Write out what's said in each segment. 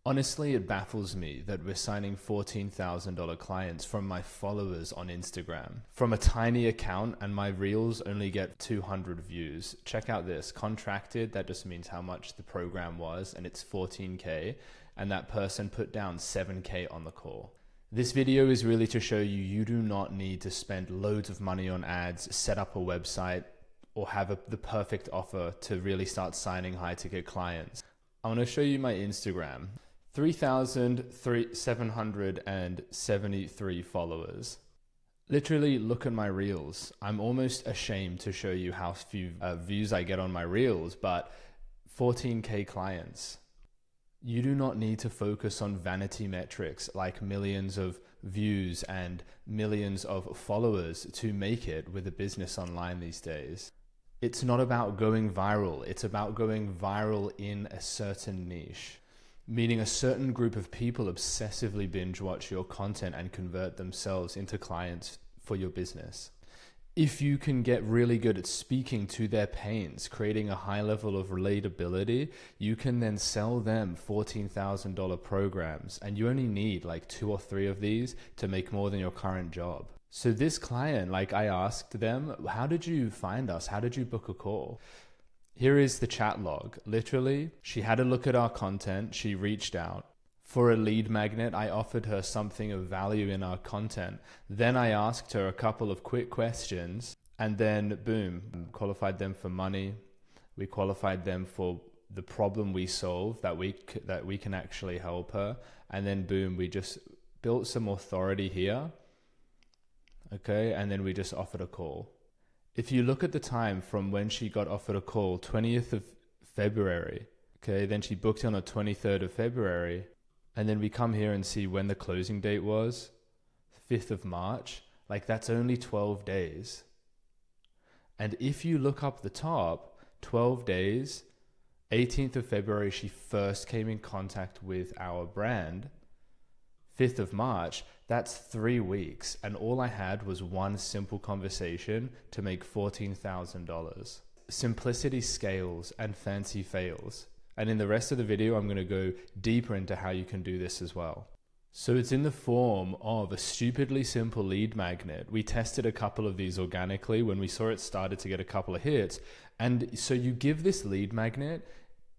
Honestly, it baffles me that we're signing $14,000 clients from my followers on Instagram. From a tiny account, and my reels only get 200 views. Check out this. Contracted, that just means how much the program was, and it's 14K. And that person put down 7K on the call. This video is really to show you do not need to spend loads of money on ads, set up a website, or have the perfect offer to really start signing high ticket clients. I want to show you my Instagram. 3,773 followers. Literally look at my reels. I'm almost ashamed to show you how few views I get on my reels, but 14K clients. You do not need to focus on vanity metrics like millions of views and millions of followers to make it with a business online these days. It's not about going viral. It's about going viral in a certain niche. Meaning a certain group of people obsessively binge watch your content and convert themselves into clients for your business. If you can get really good at speaking to their pains, creating a high level of relatability, you can then sell them $14,000 programs, and you only need like 2 or 3 of these to make more than your current job. So this client, like I asked them, how did you find us? How did you book a call? Here is the chat log. Literally, she had a look at our content. She reached out. For a lead magnet, I offered her something of value in our content. Then I asked her a couple of quick questions, and then boom, qualified them for money. We qualified them for the problem we solve, that we can actually help her. And then boom, we just built some authority here. Okay, and then we just offered a call. If you look at the time from when she got offered a call, 20th of February, okay, then she booked on the 23rd of February, and then we come here and see when the closing date was, 5th of March, like that's only 12 days. And if you look up the top, 12 days, 18th of February, she first came in contact with our brand, 5th of March, that's 3 weeks. And all I had was one simple conversation to make $14,000. Simplicity scales and fancy fails. And in the rest of the video, I'm going to go deeper into how you can do this as well. So it's in the form of a stupidly simple lead magnet. We tested a couple of these organically when we saw it started to get a couple of hits. And so you give this lead magnet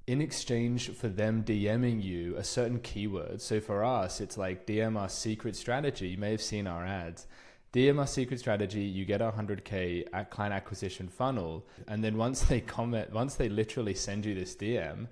in exchange for them DMing you a certain keyword. So for us, it's like DM our secret strategy. You may have seen our ads. DM our secret strategy, you get a 100K at client acquisition funnel. And then once they literally send you this DM,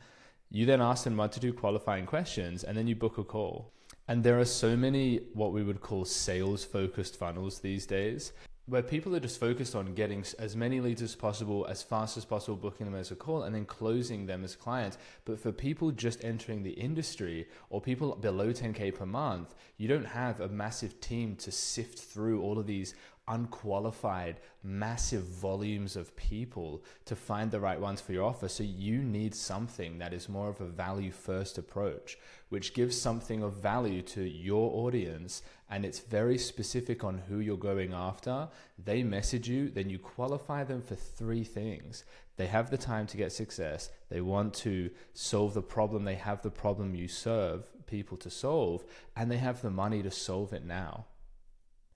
you then ask them what to do qualifying questions, and then you book a call. And there are so many what we would call sales focused funnels these days, where people are just focused on getting as many leads as possible, as fast as possible, booking them as a call, and then closing them as clients. But for people just entering the industry or people below 10K per month, you don't have a massive team to sift through all of these unqualified, massive volumes of people to find the right ones for your offer. So you need something that is more of a value first approach, which gives something of value to your audience. And it's very specific on who you're going after. They message you, then you qualify them for 3 things. They have the time to get success. They want to solve the problem. They have the problem you serve people to solve, and they have the money to solve it now.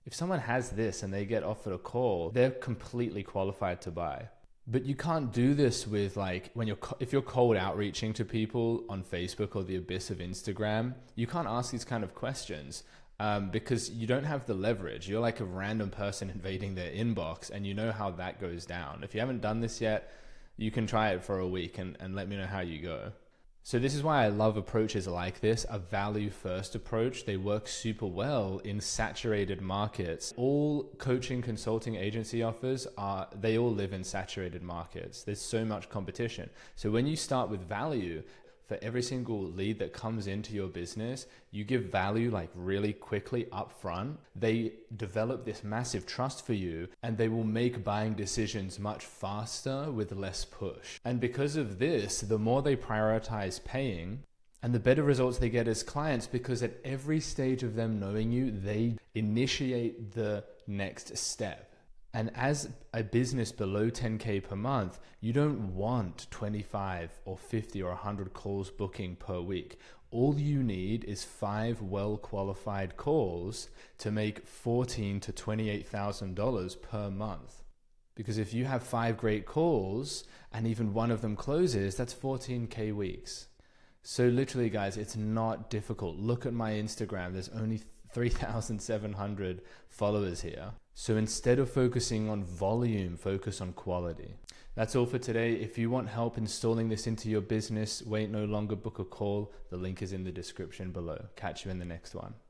If someone has this and they get offered a call, they're completely qualified to buy. But you can't do this with if you're cold outreaching to people on Facebook or the abyss of Instagram, you can't ask these kind of questions because you don't have the leverage. You're like a random person invading their inbox, and you know how that goes down. If you haven't done this yet, you can try it for a week and let me know how you go. So this is why I love approaches like this, a value first approach. They work super well in saturated markets. All coaching consulting agency offers they all live in saturated markets. There's so much competition. So when you start with value, for every single lead that comes into your business, you give value like really quickly up front. They develop this massive trust for you, and they will make buying decisions much faster with less push. And because of this, the more they prioritize paying, and the better results they get as clients, because at every stage of them knowing you, they initiate the next step. And as a business below 10K per month, you don't want 25 or 50 or 100 calls booking per week. All you need is 5 well-qualified calls to make $14,000 to $28,000 per month. Because if you have 5 great calls and even one of them closes, that's 14K weeks. So literally, guys, it's not difficult. Look at my Instagram. There's only 3,700 followers here. So instead of focusing on volume, focus on quality. That's all for today. If you want help installing this into your business, wait no longer, book a call. The link is in the description below. Catch you in the next one.